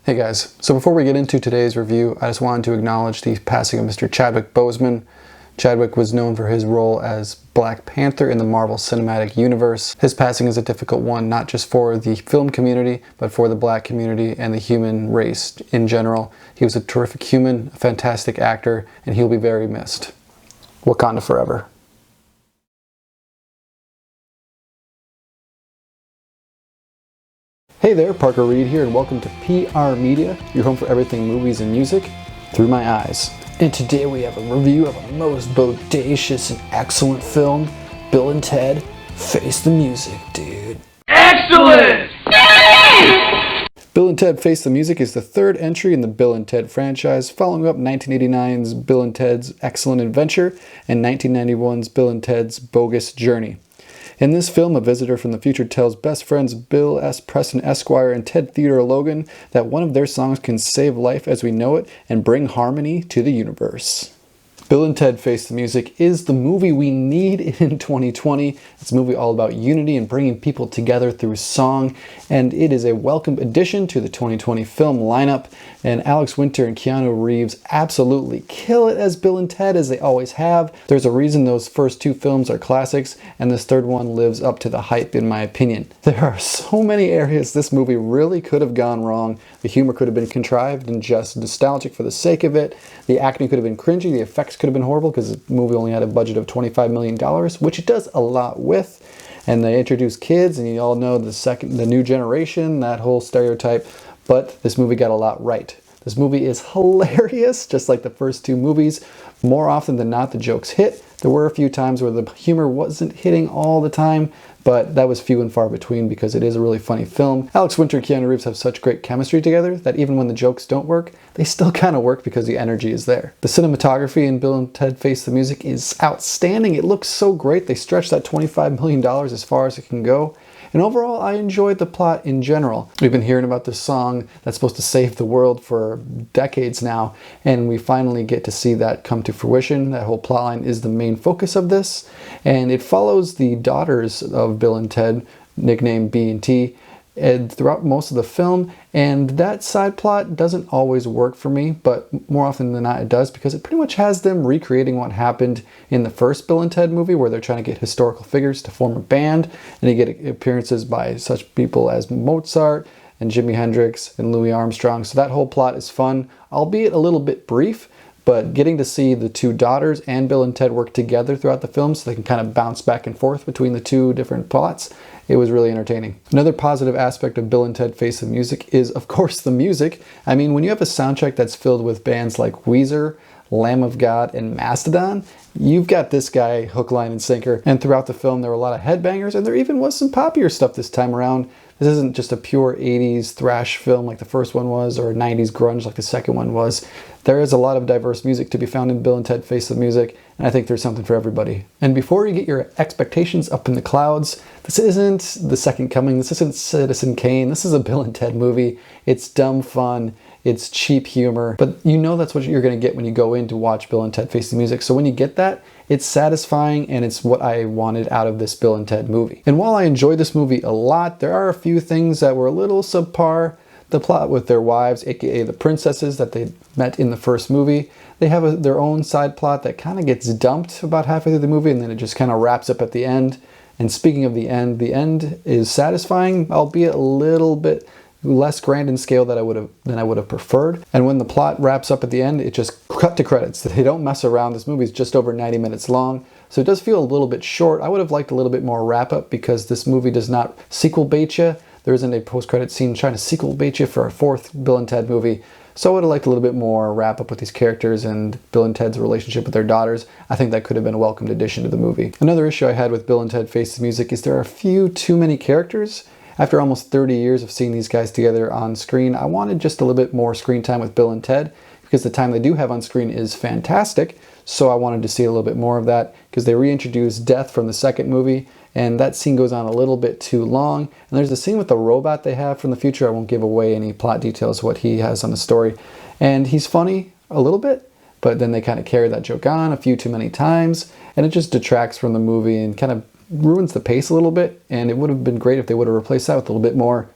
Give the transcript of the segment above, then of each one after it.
Hey guys, so before we get into today's review, I just wanted to acknowledge the passing of Mr. Chadwick Boseman. Chadwick was known for his role as Black Panther in the Marvel Cinematic Universe. His passing is a difficult one, not just for the film community, but for the black community and the human race in general. He was a terrific human, a fantastic actor, and he'll be very missed. Wakanda forever. Hey there, Parker Reed here, and welcome to PR Media, your home for everything movies and music through my eyes. And today we have a review of a most bodacious and excellent film, Bill and Ted Face the Music, dude. Excellent! Bill and Ted Face the Music is the third entry in the Bill and Ted franchise, following up 1989's Bill and Ted's Excellent Adventure and 1991's Bill and Ted's Bogus Journey. In this film, a visitor from the future tells best friends Bill S. Preston Esquire and Ted Theodore Logan that one of their songs can save life as we know it and bring harmony to the universe. Bill and Ted Face the Music is the movie we need in 2020. It's a movie all about unity and bringing people together through song, and it is a welcome addition to the 2020 film lineup. And Alex Winter and Keanu Reeves absolutely kill it as Bill and Ted, as they always have. There's a reason those first two films are classics, and this third one lives up to the hype in my opinion. There are so many areas this movie really could have gone wrong. The humor could have been contrived and just nostalgic for the sake of it. The acting could have been cringy. The effects could have been horrible because the movie only had a budget of $25 million, which it does a lot with. And they introduce kids, and you all know the new generation, that whole stereotype. But this movie got a lot right. This movie is hilarious, just like the first two movies. More often than not, the jokes hit. There were a few times where the humor wasn't hitting all the time, but that was few and far between because it is a really funny film. Alex Winter and Keanu Reeves have such great chemistry together that even when the jokes don't work, they still kind of work because the energy is there. The cinematography in Bill and Ted Face the Music is outstanding. It looks so great. They stretched that $25 million as far as it can go. And overall, I enjoyed the plot in general. We've been hearing about this song that's supposed to save the world for decades now, and we finally get to see that come to fruition. That whole plotline is the main focus of this, and it follows the daughters of Bill and Ted, nicknamed B and T, and throughout most of the film, and that side plot doesn't always work for me, but more often than not it does, because it pretty much has them recreating what happened in the first Bill and Ted movie, where they're trying to get historical figures to form a band, and you get appearances by such people as Mozart and Jimi Hendrix and Louis Armstrong. So that whole plot is fun, albeit a little bit brief, but getting to see the two daughters and Bill and Ted work together throughout the film so they can kind of bounce back and forth between the two different plots, it was really entertaining. Another positive aspect of Bill and Ted Face the Music is, of course, the music. I mean, when you have a soundtrack that's filled with bands like Weezer, Lamb of God, and Mastodon, you've got this guy hook, line, and sinker. And throughout the film, there were a lot of headbangers, and there even was some poppier stuff this time around. This isn't just a pure 80s thrash film like the first one was, or 90s grunge like the second one was. There is a lot of diverse music to be found in Bill and Ted Face the Music, and I think there's something for everybody. And before you get your expectations up in the clouds, this isn't The Second Coming, this isn't Citizen Kane, this is a Bill and Ted movie. It's dumb fun, it's cheap humor, but you know that's what you're going to get when you go in to watch Bill and Ted Face the Music. So when you get that, it's satisfying, and it's what I wanted out of this Bill and Ted movie. And while I enjoyed this movie a lot, there are a few things that were a little subpar. The plot with their wives, aka the princesses that they met in the first movie, they have their own side plot that kind of gets dumped about halfway through the movie, and then it just kind of wraps up at the end. And speaking of the end is satisfying, albeit a little bit less grand in scale than I would have preferred. And when the plot wraps up at the end, it just cut to credits. They don't mess around. This movie is just over 90 minutes long, so it does feel a little bit short. I would have liked a little bit more wrap up because this movie does not sequel bait you. There isn't a post-credit scene trying to sequel bait you for a fourth Bill and Ted movie. So I would have liked a little bit more wrap up with these characters and Bill and Ted's relationship with their daughters. I think that could have been a welcomed addition to the movie. Another issue I had with Bill and Ted Face the Music is there are a few too many characters. After almost 30 years of seeing these guys together on screen, I wanted just a little bit more screen time with Bill and Ted, because the time they do have on screen is fantastic. So I wanted to see a little bit more of that, because they reintroduced Death from the second movie, and that scene goes on a little bit too long. And there's a scene with the robot they have from the future. I won't give away any plot details, what he has on the story. And he's funny a little bit, but then they kind of carry that joke on a few too many times, and it just detracts from the movie and kind of ruins the pace a little bit. And it would have been great if they would have replaced that with a little bit more,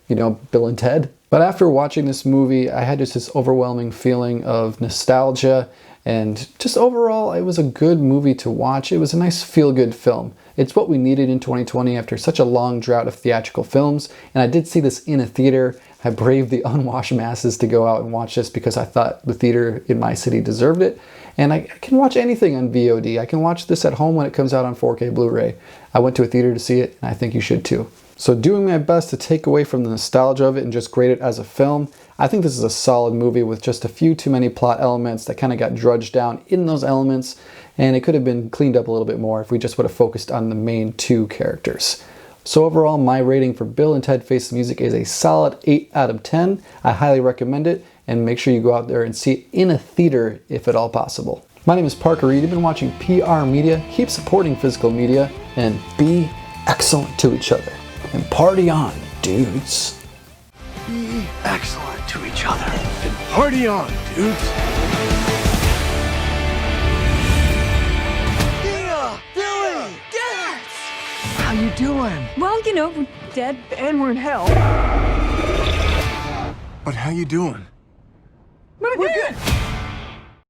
Bill and Ted But after watching this movie, I had just this overwhelming feeling of nostalgia, and just overall, it was a good movie to watch. It was a nice feel-good film. It's what we needed in 2020 after such a long drought of theatrical films, and I did see this in a theater. I braved the unwashed masses to go out and watch this because I thought the theater in my city deserved it. And I can watch anything on VOD. I can watch this at home when it comes out on 4K Blu-ray. I went to a theater to see it, and I think you should too. So doing my best to take away from the nostalgia of it and just grade it as a film, I think this is a solid movie with just a few too many plot elements that kind of got drudged down in those elements, and it could have been cleaned up a little bit more if we just would have focused on the main two characters. So overall, my rating for Bill and Ted Face the Music is a solid 8 out of 10. I highly recommend it, and make sure you go out there and see it in a theater if at all possible. My name is Parker Reed. You've been watching PR Media. Keep supporting physical media, and be excellent to each other. And party on, dudes. Be excellent to each other. And party on, dudes. Yeah, Billy! Dad! How you doing? Well, you know, we're dead and we're in hell. But how you doing? We're good.